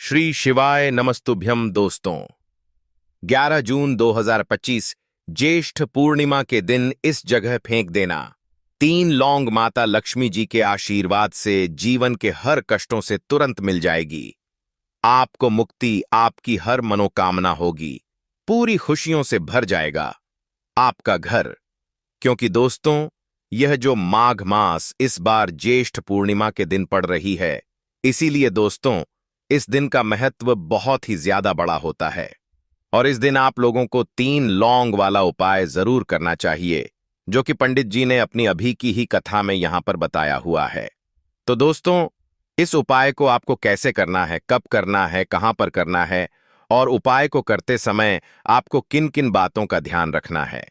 श्री शिवाय नमस्तुभ्यम दोस्तों। 11 जून 2025 ज्येष्ठ पूर्णिमा के दिन इस जगह फेंक देना। 3 लौंग माता लक्ष्मी जी के आशीर्वाद से जीवन के हर कष्टों से तुरंत मिल जाएगी। आपको मुक्ति, आपकी हर मनोकामना होगी, पूरी खुशियों से भर जाएगा आपका घर। क्योंकि दोस्तों, यह जो माघ मास इस बार ज्येष्ठ पूर्णिमा के दिन पड़ रही है, इसीलिए दोस्तों इस दिन का महत्व बहुत ही ज्यादा बड़ा होता है। और इस दिन आप लोगों को 3 लौंग वाला उपाय जरूर करना चाहिए, जो कि पंडित जी ने अपनी अभी की ही कथा में यहां पर बताया हुआ है। तो दोस्तों, इस उपाय को आपको कैसे करना है, कब करना है, कहां पर करना है, और उपाय को करते समय आपको किन किन बातों का ध्यान रखना है,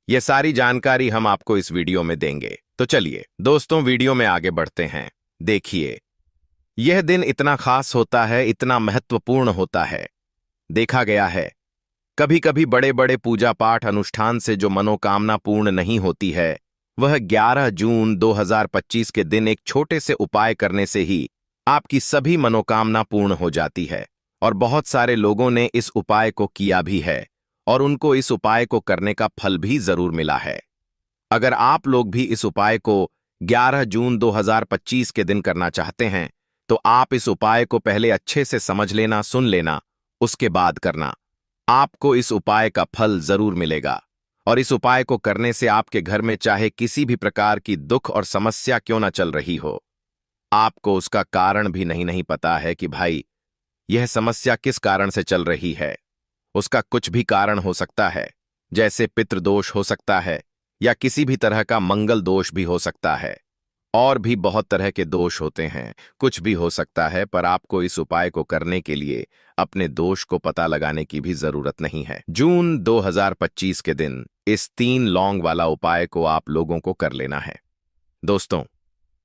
यह सारी जानकारी हम आपको इस वीडियो में देंगे। तो चलिए दोस्तों, वीडियो में आगे बढ़ते हैं। देखिए, यह दिन इतना खास होता है, इतना महत्वपूर्ण होता है। देखा गया है, कभी कभी बड़े बड़े पूजा पाठ अनुष्ठान से जो मनोकामना पूर्ण नहीं होती है, वह 11 जून 2025 के दिन एक छोटे से उपाय करने से ही आपकी सभी मनोकामना पूर्ण हो जाती है। और बहुत सारे लोगों ने इस उपाय को किया भी है और उनको इस उपाय को करने का फल भी जरूर मिला है। अगर आप लोग भी इस उपाय को 11 जून 2025 के दिन करना चाहते हैं, तो आप इस उपाय को पहले अच्छे से समझ लेना, सुन लेना, उसके बाद करना। आपको इस उपाय का फल जरूर मिलेगा। और इस उपाय को करने से आपके घर में चाहे किसी भी प्रकार की दुख और समस्या क्यों ना चल रही हो, आपको उसका कारण भी नहीं पता है कि भाई यह समस्या किस कारण से चल रही है। उसका कुछ भी कारण हो सकता है, जैसे पितृदोष हो सकता है, या किसी भी तरह का मंगल दोष भी हो सकता है, और भी बहुत तरह के दोष होते हैं, कुछ भी हो सकता है। पर आपको इस उपाय को करने के लिए अपने दोष को पता लगाने की भी जरूरत नहीं है। जून 2025 के दिन इस 3 लौंग वाला उपाय को आप लोगों को कर लेना है। दोस्तों,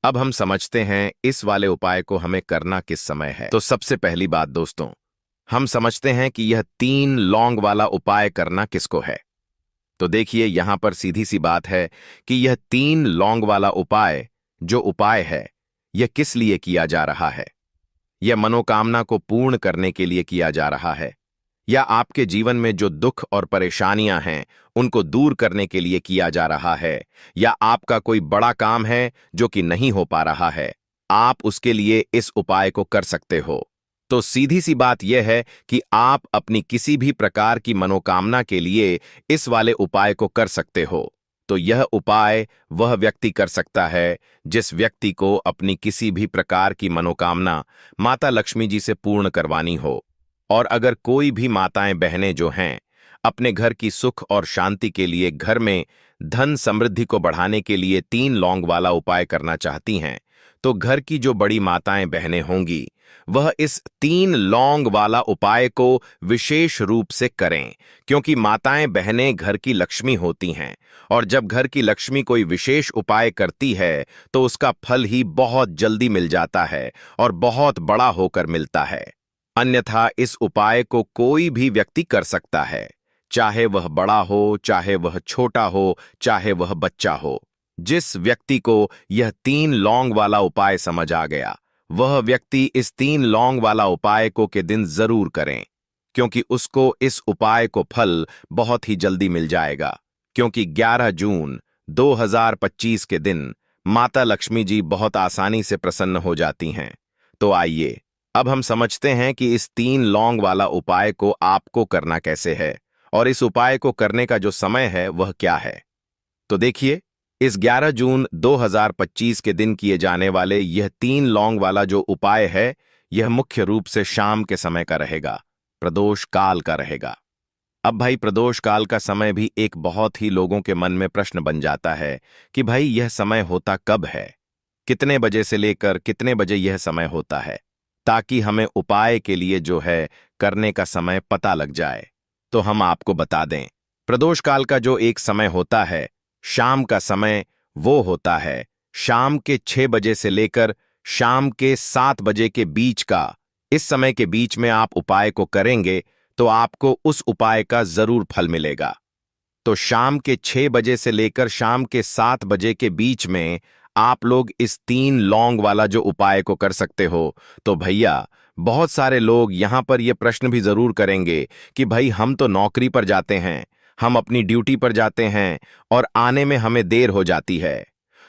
अब हम समझते हैं इस वाले उपाय को हमें करना किस समय है। तो सबसे पहली बात दोस्तों, हम समझते हैं कि यह 3 लौंग वाला उपाय करना किसको है। तो देखिए, यहां पर सीधी सी बात है कि यह 3 लौंग वाला उपाय जो उपाय है, यह किस लिए किया जा रहा है। यह मनोकामना को पूर्ण करने के लिए किया जा रहा है, या आपके जीवन में जो दुख और परेशानियां हैं उनको दूर करने के लिए किया जा रहा है, या आपका कोई बड़ा काम है जो कि नहीं हो पा रहा है, आप उसके लिए इस उपाय को कर सकते हो। तो सीधी सी बात यह है कि आप अपनी किसी भी प्रकार की मनोकामना के लिए इस वाले उपाय को कर सकते हो। तो यह उपाय वह व्यक्ति कर सकता है जिस व्यक्ति को अपनी किसी भी प्रकार की मनोकामना माता लक्ष्मी जी से पूर्ण करवानी हो। और अगर कोई भी माताएं बहनें जो हैं अपने घर की सुख और शांति के लिए, घर में धन समृद्धि को बढ़ाने के लिए 3 लौंग वाला उपाय करना चाहती हैं, तो घर की जो बड़ी माताएं बहनें होंगी वह इस 3 लौंग वाला उपाय को विशेष रूप से करें। क्योंकि माताएं बहनें घर की लक्ष्मी होती हैं, और जब घर की लक्ष्मी कोई विशेष उपाय करती है तो उसका फल ही बहुत जल्दी मिल जाता है और बहुत बड़ा होकर मिलता है। अन्यथा इस उपाय को कोई भी व्यक्ति कर सकता है, चाहे वह बड़ा हो, चाहे वह छोटा हो, चाहे वह बच्चा हो। जिस व्यक्ति को यह 3 लौंग वाला उपाय समझ आ गया, वह व्यक्ति इस 3 लौंग वाला उपाय को के दिन जरूर करें, क्योंकि उसको इस उपाय को फल बहुत ही जल्दी मिल जाएगा। क्योंकि 11 जून 2025 के दिन माता लक्ष्मी जी बहुत आसानी से प्रसन्न हो जाती हैं। तो आइए अब हम समझते हैं कि इस 3 लौंग वाला उपाय को आपको करना कैसे है, और इस उपाय को करने का जो समय है वह क्या है। तो देखिए, इस 11 जून 2025 के दिन किए जाने वाले यह 3 लौंग वाला जो उपाय है, यह मुख्य रूप से शाम के समय का रहेगा, प्रदोष काल का रहेगा। अब भाई, प्रदोष काल का समय भी एक बहुत ही लोगों के मन में प्रश्न बन जाता है कि भाई यह समय होता कब है, कितने बजे से लेकर कितने बजे यह समय होता है, ताकि हमें उपाय के लिए जो है करने का समय पता लग जाए। तो हम आपको बता दें, प्रदोष काल का जो एक समय होता है, शाम का समय, वो होता है शाम के 6 बजे से लेकर शाम के 7 बजे के बीच का। इस समय के बीच में आप उपाय को करेंगे तो आपको उस उपाय का जरूर फल मिलेगा। तो शाम के 6 बजे से लेकर शाम के 7 बजे के बीच में आप लोग इस 3 लौंग वाला जो उपाय को कर सकते हो, तो भैया बहुत सारे लोग यहां पर ये प्रश्न भी जरूर करेंगे कि भाई हम तो नौकरी पर जाते हैं, हम अपनी ड्यूटी पर जाते हैं और आने में हमें देर हो जाती है,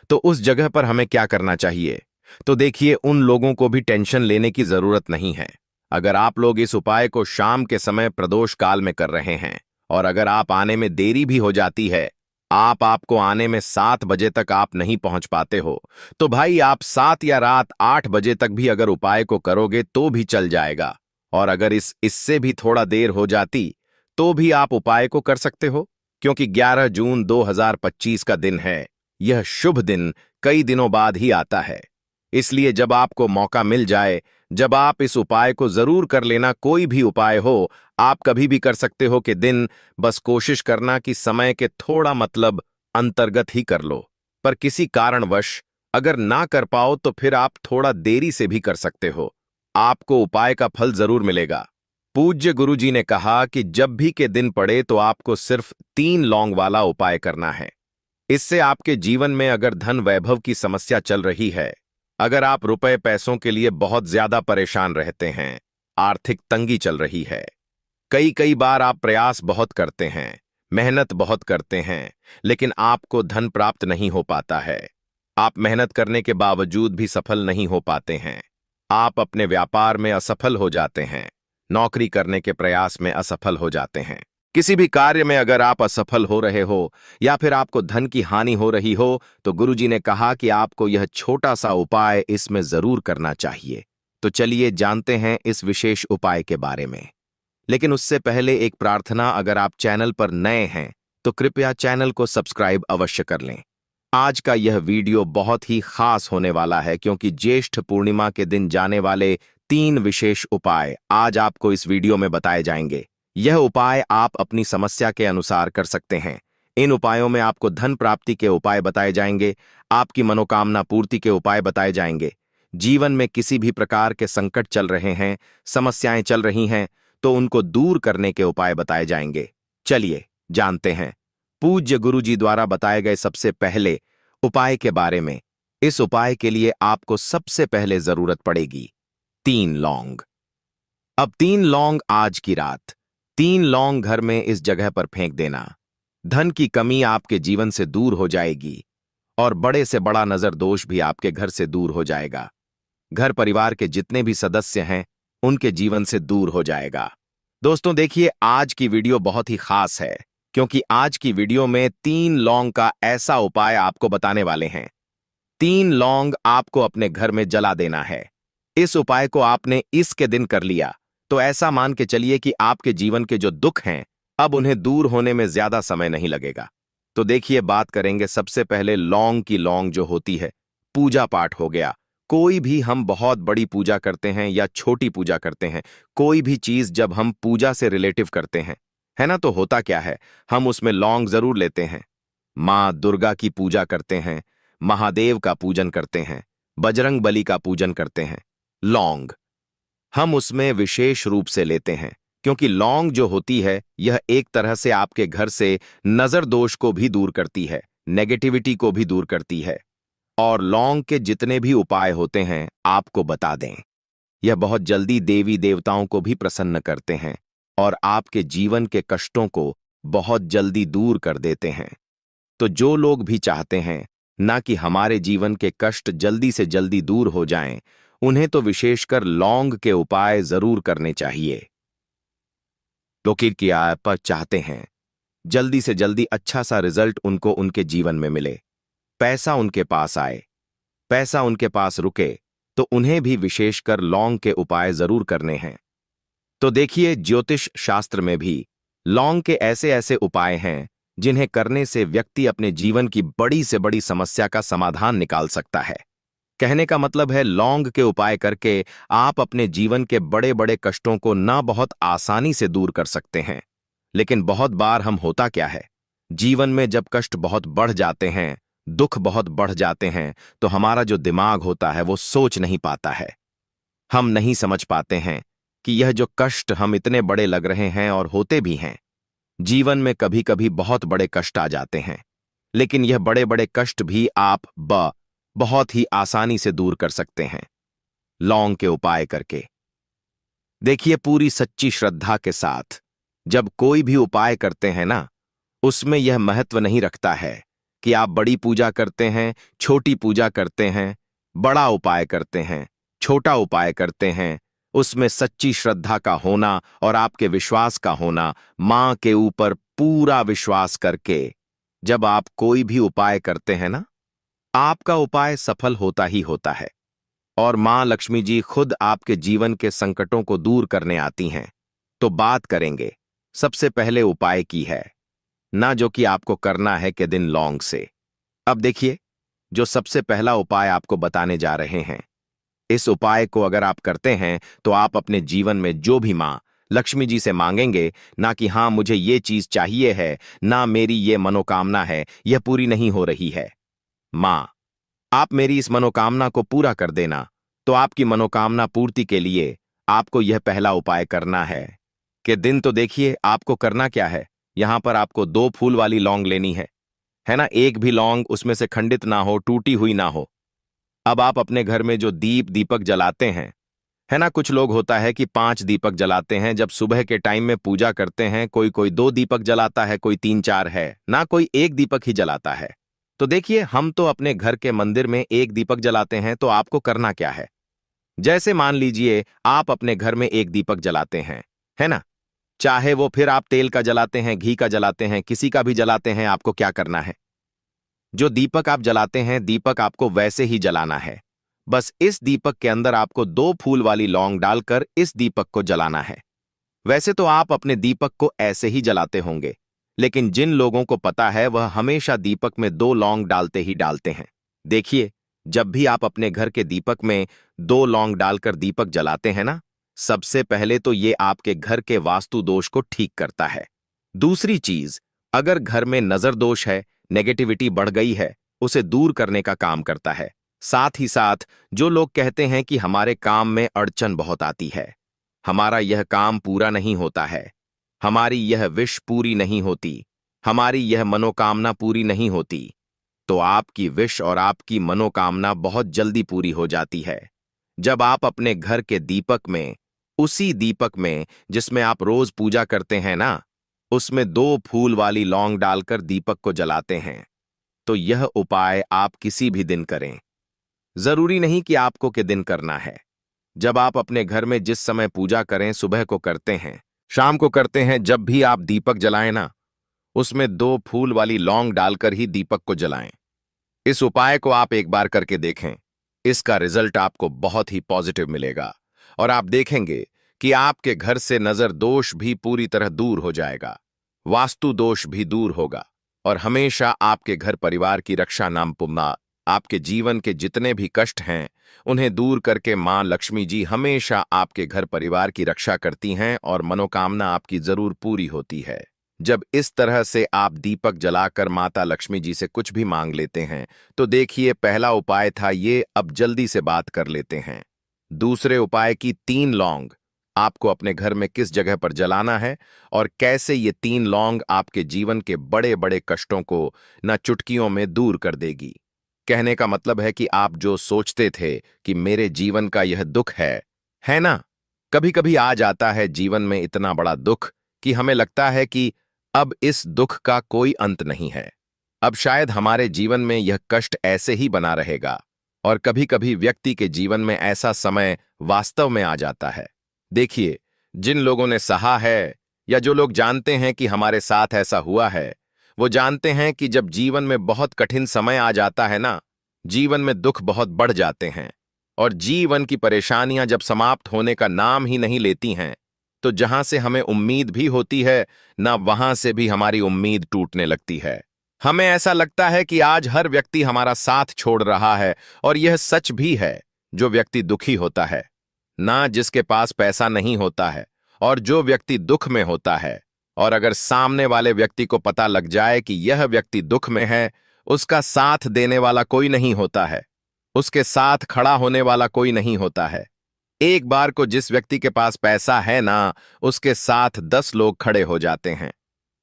तो उस जगह पर हमें क्या करना चाहिए। तो देखिए, उन लोगों को भी टेंशन लेने की जरूरत नहीं है। अगर आप लोग इस उपाय को शाम के समय प्रदोष काल में कर रहे हैं और अगर आप आने में देरी भी हो जाती है, आपको आने में 7 बजे तक आप नहीं पहुंच पाते हो, तो भाई आप 7 या रात 8 बजे तक भी अगर उपाय को करोगे तो भी चल जाएगा। और अगर इससे भी थोड़ा देर हो जाती तो भी आप उपाय को कर सकते हो, क्योंकि 11 जून 2025 का दिन है। यह शुभ दिन कई दिनों बाद ही आता है, इसलिए जब आपको मौका मिल जाए, जब आप इस उपाय को जरूर कर लेना। कोई भी उपाय हो, आप कभी भी कर सकते हो कि दिन, बस कोशिश करना कि समय के थोड़ा मतलब अंतर्गत ही कर लो। पर किसी कारणवश अगर ना कर पाओ तो फिर आप थोड़ा देरी से भी कर सकते हो, आपको उपाय का फल जरूर मिलेगा। पूज्य गुरुजी ने कहा कि जब भी के दिन पड़े तो आपको सिर्फ 3 लौंग वाला उपाय करना है। इससे आपके जीवन में अगर धन वैभव की समस्या चल रही है, अगर आप रुपए पैसों के लिए बहुत ज्यादा परेशान रहते हैं, आर्थिक तंगी चल रही है, कई कई बार आप प्रयास बहुत करते हैं, मेहनत बहुत करते हैं, लेकिन आपको धन प्राप्त नहीं हो पाता है, आप मेहनत करने के बावजूद भी सफल नहीं हो पाते हैं, आप अपने व्यापार में असफल हो जाते हैं, नौकरी करने के प्रयास में असफल हो जाते हैं, किसी भी कार्य में अगर आप असफल हो रहे हो या फिर आपको धन की हानि हो रही हो, तो गुरुजी ने कहा कि आपको यह छोटा सा उपाय इसमें जरूर करना चाहिए। तो चलिए जानते हैं इस विशेष उपाय के बारे में। लेकिन उससे पहले एक प्रार्थना, अगर आप चैनल पर नए हैं तो कृपया चैनल को सब्सक्राइब अवश्य कर लें। आज का यह वीडियो बहुत ही खास होने वाला है, क्योंकि ज्येष्ठ पूर्णिमा के दिन जाने वाले 3 विशेष उपाय आज आपको इस वीडियो में बताए जाएंगे। यह उपाय आप अपनी समस्या के अनुसार कर सकते हैं। इन उपायों में आपको धन प्राप्ति के उपाय बताए जाएंगे, आपकी मनोकामना पूर्ति के उपाय बताए जाएंगे। जीवन में किसी भी प्रकार के संकट चल रहे हैं, समस्याएं चल रही हैं, तो उनको दूर करने के उपाय बताए जाएंगे। चलिए जानते हैं पूज्य गुरुजी द्वारा बताए गए सबसे पहले उपाय के बारे में। इस उपाय के लिए आपको सबसे पहले जरूरत पड़ेगी 3 लौंग। अब 3 लौंग आज की रात 3 लौंग घर में इस जगह पर फेंक देना। धन की कमी आपके जीवन से दूर हो जाएगी और बड़े से बड़ा नजर दोष भी आपके घर से दूर हो जाएगा। घर परिवार के जितने भी सदस्य हैं उनके जीवन से दूर हो जाएगा। दोस्तों देखिए, आज की वीडियो बहुत ही खास है, क्योंकि आज की वीडियो में 3 लौंग का ऐसा उपाय आपको बताने वाले हैं। 3 लौंग आपको अपने घर में जला देना है। इस उपाय को आपने इसके दिन कर लिया तो ऐसा मान के चलिए कि आपके जीवन के जो दुख हैं अब उन्हें दूर होने में ज्यादा समय नहीं लगेगा। तो देखिए, बात करेंगे सबसे पहले लौंग की। लौंग जो होती है, पूजा पाठ हो गया, कोई भी हम बहुत बड़ी पूजा करते हैं या छोटी पूजा करते हैं, कोई भी चीज जब हम पूजा से रिलेटिव करते हैं, है ना, तो होता क्या है, हम उसमें लौंग जरूर लेते हैं। माँ दुर्गा की पूजा करते हैं, महादेव का पूजन करते हैं, बजरंग बली का पूजन करते हैं, लौंग हम उसमें विशेष रूप से लेते हैं, क्योंकि लौंग जो होती है यह एक तरह से आपके घर से नजर दोष को भी दूर करती है, नेगेटिविटी को भी दूर करती है। और लौंग के जितने भी उपाय होते हैं आपको बता दें, यह बहुत जल्दी देवी देवताओं को भी प्रसन्न करते हैं और आपके जीवन के कष्टों को बहुत जल्दी दूर कर देते हैं। तो जो लोग भी चाहते हैं ना कि हमारे जीवन के कष्ट जल्दी से जल्दी दूर हो जाएं, उन्हें तो विशेषकर लौंग के उपाय जरूर करने चाहिए। तो क्या आप चाहते हैं जल्दी से जल्दी अच्छा सा रिजल्ट उनको उनके जीवन में मिले, पैसा उनके पास आए, पैसा उनके पास रुके, तो उन्हें भी विशेषकर लौंग के उपाय जरूर करने हैं। तो देखिए, ज्योतिष शास्त्र में भी लौंग के ऐसे ऐसे उपाय हैं जिन्हें करने से व्यक्ति अपने जीवन की बड़ी से बड़ी समस्या का समाधान निकाल सकता है। कहने का मतलब है, लौंग के उपाय करके आप अपने जीवन के बड़े बड़े कष्टों को ना बहुत आसानी से दूर कर सकते हैं। लेकिन बहुत बार हम होता क्या है, जीवन में जब कष्ट बहुत बढ़ जाते हैं, दुख बहुत बढ़ जाते हैं, तो हमारा जो दिमाग होता है वो सोच नहीं पाता है। हम नहीं समझ पाते हैं कि यह जो कष्ट हम इतने बड़े लग रहे हैं और होते भी हैं। जीवन में कभी कभी बहुत बड़े कष्ट आ जाते हैं, लेकिन यह बड़े बड़े कष्ट भी आप बहुत ही आसानी से दूर कर सकते हैं लौंग के उपाय करके। देखिए, पूरी सच्ची श्रद्धा के साथ जब कोई भी उपाय करते हैं ना, उसमें यह महत्व नहीं रखता है कि आप बड़ी पूजा करते हैं, छोटी पूजा करते हैं, बड़ा उपाय करते हैं, छोटा उपाय करते हैं। उसमें सच्ची श्रद्धा का होना और आपके विश्वास का होना, मां के ऊपर पूरा विश्वास करके जब आप कोई भी उपाय करते हैं ना, आपका उपाय सफल होता ही होता है और मां लक्ष्मी जी खुद आपके जीवन के संकटों को दूर करने आती हैं। तो बात करेंगे सबसे पहले उपाय की है, ना जो कि आपको करना है के दिन लौंग से। अब देखिए, जो सबसे पहला उपाय आपको बताने जा रहे हैं, इस उपाय को अगर आप करते हैं तो आप अपने जीवन में जो भी मां लक्ष्मी जी से मांगेंगे, ना कि हाँ मुझे ये चीज चाहिए है, ना मेरी ये मनोकामना है, यह पूरी नहीं हो रही है, मां आप मेरी इस मनोकामना को पूरा कर देना। तो आपकी मनोकामना पूर्ति के लिए आपको यह पहला उपाय करना है कि दिन तो देखिए आपको करना क्या है। यहां पर आपको 2 फूल वाली लौंग लेनी है ना। एक भी लौंग उसमें से खंडित ना हो, टूटी हुई ना हो। अब आप अपने घर में जो दीपक जलाते हैं, है ना, कुछ लोग होता है कि 5 दीपक जलाते हैं जब सुबह के टाइम में पूजा करते हैं। कोई कोई 2 दीपक जलाता है, कोई 3-4 है ना, कोई 1 दीपक ही जलाता है। तो देखिए, हम तो अपने घर के मंदिर में 1 दीपक जलाते हैं। तो आपको करना क्या है, जैसे मान लीजिए आप अपने घर में 1 दीपक जलाते हैं, है ना, चाहे वो फिर आप तेल का जलाते हैं, घी का जलाते हैं, किसी का भी जलाते हैं, आपको क्या करना है, जो दीपक आप जलाते हैं, दीपक आपको वैसे ही जलाना है। बस इस दीपक के अंदर आपको 2 फूल वाली लौंग डालकर इस दीपक को जलाना है। वैसे तो आप अपने दीपक को ऐसे ही जलाते होंगे, लेकिन जिन लोगों को पता है वह हमेशा दीपक में 2 लौंग डालते ही डालते हैं। देखिए, जब भी आप अपने घर के दीपक में 2 लौंग डालकर दीपक जलाते हैं ना, सबसे पहले तो ये आपके घर के वास्तु दोष को ठीक करता है। दूसरी चीज, अगर घर में नजर दोष है, नेगेटिविटी बढ़ गई है, उसे दूर करने का काम करता है। साथ ही साथ जो लोग कहते हैं कि हमारे काम में अड़चन बहुत आती है, हमारा यह काम पूरा नहीं होता है, हमारी यह विश पूरी नहीं होती, हमारी यह मनोकामना पूरी नहीं होती, तो आपकी विश और आपकी मनोकामना बहुत जल्दी पूरी हो जाती है जब आप अपने घर के दीपक में, उसी दीपक में जिसमें आप रोज पूजा करते हैं ना, उसमें 2 फूल वाली लौंग डालकर दीपक को जलाते हैं। तो यह उपाय आप किसी भी दिन करें, जरूरी नहीं कि आपको के दिन करना है। जब आप अपने घर में जिस समय पूजा करें, सुबह को करते हैं, शाम को करते हैं, जब भी आप दीपक जलाएं ना, उसमें 2 फूल वाली लौंग डालकर ही दीपक को जलाएं। इस उपाय को आप एक बार करके देखें, इसका रिजल्ट आपको बहुत ही पॉजिटिव मिलेगा और आप देखेंगे कि आपके घर से नजर दोष भी पूरी तरह दूर हो जाएगा, वास्तु दोष भी दूर होगा और हमेशा आपके घर परिवार की रक्षा नाम पुम्मा, आपके जीवन के जितने भी कष्ट हैं उन्हें दूर करके मां लक्ष्मी जी हमेशा आपके घर परिवार की रक्षा करती हैं और मनोकामना आपकी जरूर पूरी होती है। जब इस तरह से आप दीपक जलाकर माता लक्ष्मी जी से कुछ भी मांग लेते हैं, तो देखिए, पहला उपाय था ये, अब जल्दी से बात कर लेते हैं दूसरे उपाय की। 3 लौंग आपको अपने घर में किस जगह पर जलाना है और कैसे ये 3 लौंग आपके जीवन के बड़े बड़े कष्टों को न चुटकियों में दूर कर देगी। कहने का मतलब है कि आप जो सोचते थे कि मेरे जीवन का यह दुख है ना, कभी कभी आ जाता है जीवन में इतना बड़ा दुख कि हमें लगता है कि अब इस दुख का कोई अंत नहीं है, अब शायद हमारे जीवन में यह कष्ट ऐसे ही बना रहेगा। और कभी कभी व्यक्ति के जीवन में ऐसा समय वास्तव में आ जाता है। देखिए, जिन लोगों ने सहा है या जो लोग जानते हैं कि हमारे साथ ऐसा हुआ है, वो जानते हैं कि जब जीवन में बहुत कठिन समय आ जाता है ना, जीवन में दुख बहुत बढ़ जाते हैं और जीवन की परेशानियां जब समाप्त होने का नाम ही नहीं लेती हैं, तो जहां से हमें उम्मीद भी होती है ना, वहां से भी हमारी उम्मीद टूटने लगती है। हमें ऐसा लगता है कि आज हर व्यक्ति हमारा साथ छोड़ रहा है और यह सच भी है। जो व्यक्ति दुखी होता है ना, जिसके पास पैसा नहीं होता है, और जो व्यक्ति दुख में होता है, और अगर सामने वाले व्यक्ति को पता लग जाए कि यह व्यक्ति दुख में है, उसका साथ देने वाला कोई नहीं होता है, उसके साथ खड़ा होने वाला कोई नहीं होता है। एक बार को जिस व्यक्ति के पास पैसा है ना, उसके साथ 10 लोग खड़े हो जाते हैं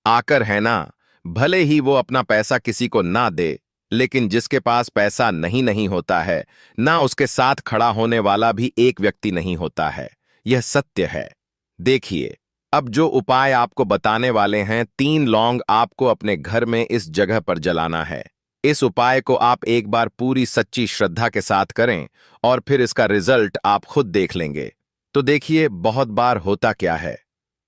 आकर, है ना, भले ही वो अपना पैसा किसी को ना दे, लेकिन जिसके पास पैसा नहीं नहीं होता है, ना उसके साथ खड़ा होने वाला भी एक व्यक्ति नहीं होता है। यह सत्य है। देखिए, अब जो उपाय आपको बताने वाले हैं, 3 लौंग आपको अपने घर में इस जगह पर जलाना है। इस उपाय को आप एक बार पूरी सच्ची श्रद्धा के साथ करें और फिर इसका रिजल्ट आप खुद देख लेंगे। तो देखिए, बहुत बार होता क्या है,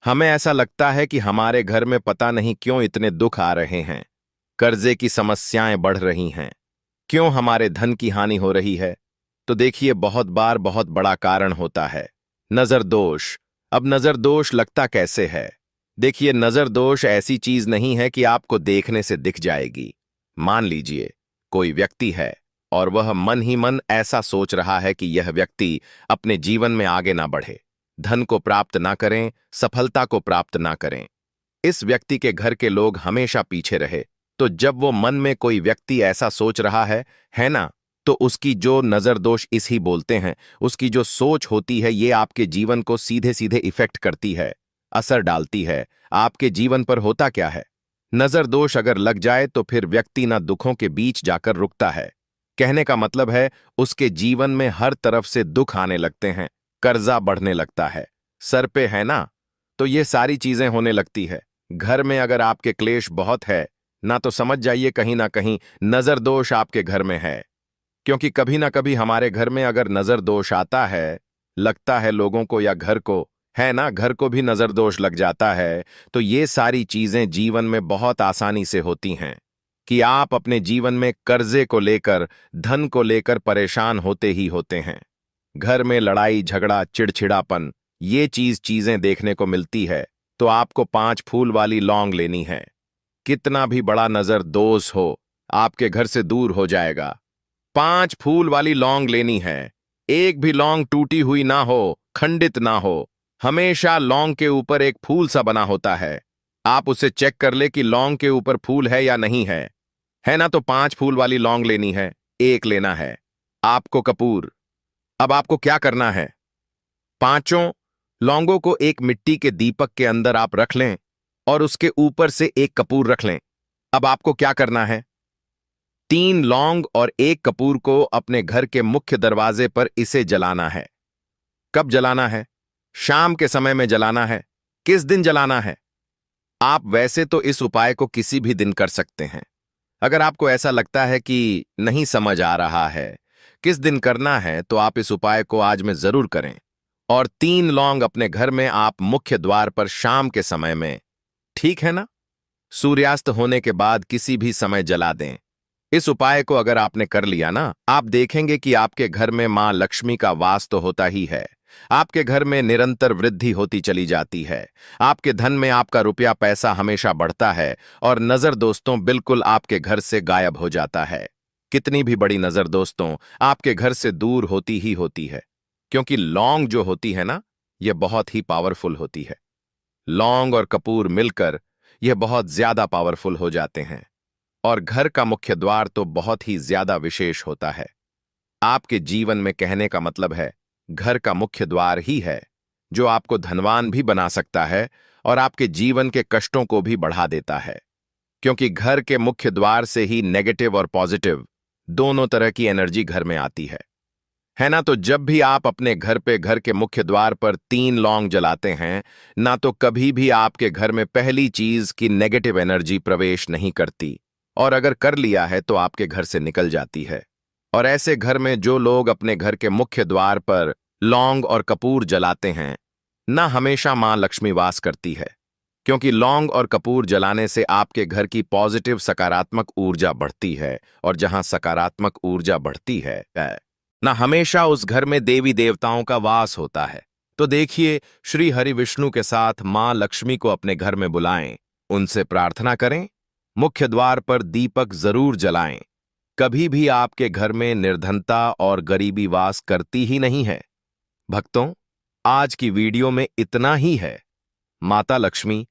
हमें ऐसा लगता है कि हमारे घर में पता नहीं क्यों इतने दुख आ रहे हैं, कर्जे की समस्याएं बढ़ रही हैं, क्यों हमारे धन की हानि हो रही है। तो देखिए, बहुत बार बहुत बड़ा कारण होता है नजर दोष। अब नजर दोष लगता कैसे है? देखिए, नजर दोष ऐसी चीज नहीं है कि आपको देखने से दिख जाएगी। मान लीजिए, कोई व्यक्ति है और वह मन ही मन ऐसा सोच रहा है कि यह व्यक्ति अपने जीवन में आगे ना बढ़े, धन को प्राप्त ना करें, सफलता को प्राप्त ना करें, इस व्यक्ति के घर के लोग हमेशा पीछे रहे। तो जब वो मन में कोई व्यक्ति ऐसा सोच रहा है ना, तो उसकी जो नजर दोष इस ही बोलते हैं, उसकी जो सोच होती है, ये आपके जीवन को सीधे सीधे इफेक्ट करती है, असर डालती है। आपके जीवन पर होता क्या है, नजर दोष अगर लग जाए तो फिर व्यक्ति ना दुखों के बीच जाकर रुकता है। कहने का मतलब है, उसके जीवन में हर तरफ से दुख आने लगते हैं, कर्जा बढ़ने लगता है, सर पे है ना, तो ये सारी चीजें होने लगती है। घर में अगर आपके क्लेश बहुत है ना, तो समझ जाइए कहीं ना कहीं नजर दोष आपके घर में है। क्योंकि कभी ना कभी हमारे घर में अगर नजर दोष आता है, लगता है लोगों को या घर को, है ना, घर को भी नजर दोष लग जाता है, तो ये सारी चीजें जीवन में बहुत आसानी से होती हैं कि आप अपने जीवन में कर्जे को लेकर, धन को लेकर परेशान होते ही होते हैं। घर में लड़ाई झगड़ा, चिड़चिड़ापन, ये चीजें देखने को मिलती है। तो आपको 5 फूल वाली लौंग लेनी है। कितना भी बड़ा नजर दोष हो, आपके घर से दूर हो जाएगा। 5 फूल वाली लौंग लेनी है। एक भी लौंग टूटी हुई ना हो, खंडित ना हो, हमेशा लौंग के ऊपर एक फूल सा बना होता है। आप उसे चेक कर ले कि लौंग के ऊपर फूल है या नहीं है ना। तो 5 फूल वाली लौंग लेनी है। एक लेना है आपको कपूर। अब आपको क्या करना है, 5 लौंगों को एक मिट्टी के दीपक के अंदर आप रख लें और उसके ऊपर से एक कपूर रख लें। अब आपको क्या करना है, 3 लौंग और 1 कपूर को अपने घर के मुख्य दरवाजे पर इसे जलाना है। कब जलाना है? शाम के समय में जलाना है। किस दिन जलाना है? आप वैसे तो इस उपाय को किसी भी दिन कर सकते हैं। अगर आपको ऐसा लगता है कि नहीं समझ आ रहा है किस दिन करना है, तो आप इस उपाय को आज में जरूर करें और 3 लौंग अपने घर में आप मुख्य द्वार पर शाम के समय में, ठीक है ना, सूर्यास्त होने के बाद किसी भी समय जला दें। इस उपाय को अगर आपने कर लिया ना, आप देखेंगे कि आपके घर में मां लक्ष्मी का वास तो होता ही है, आपके घर में निरंतर वृद्धि होती चली जाती है, आपके धन में आपका रुपया पैसा हमेशा बढ़ता है और नजर दोस्तों बिल्कुल आपके घर से गायब हो जाता है। कितनी भी बड़ी नजर दोस्तों आपके घर से दूर होती ही होती है, क्योंकि लौंग जो होती है ना, यह बहुत ही पावरफुल होती है। लौंग और कपूर मिलकर यह बहुत ज्यादा पावरफुल हो जाते हैं और घर का मुख्य द्वार तो बहुत ही ज्यादा विशेष होता है। आपके जीवन में कहने का मतलब है, घर का मुख्य द्वार ही है जो आपको धनवान भी बना सकता है और आपके जीवन के कष्टों को भी बढ़ा देता है। क्योंकि घर के मुख्य द्वार से ही नेगेटिव और पॉजिटिव दोनों तरह की एनर्जी घर में आती है ना। तो जब भी आप अपने घर पे घर के मुख्य द्वार पर 3 लौंग जलाते हैं ना, तो कभी भी आपके घर में पहली चीज की नेगेटिव एनर्जी प्रवेश नहीं करती, और अगर कर लिया है तो आपके घर से निकल जाती है। और ऐसे घर में जो लोग अपने घर के मुख्य द्वार पर लौंग और कपूर जलाते हैं ना, हमेशा मां लक्ष्मी वास करती है। क्योंकि लौंग और कपूर जलाने से आपके घर की पॉजिटिव सकारात्मक ऊर्जा बढ़ती है, और जहां सकारात्मक ऊर्जा बढ़ती है ना, हमेशा उस घर में देवी देवताओं का वास होता है। तो देखिए, श्री हरि विष्णु के साथ मां लक्ष्मी को अपने घर में बुलाएं, उनसे प्रार्थना करें, मुख्य द्वार पर दीपक जरूर जलाएं। कभी भी आपके घर में निर्धनता और गरीबी वास करती ही नहीं है। भक्तों, आज की वीडियो में इतना ही है। माता लक्ष्मी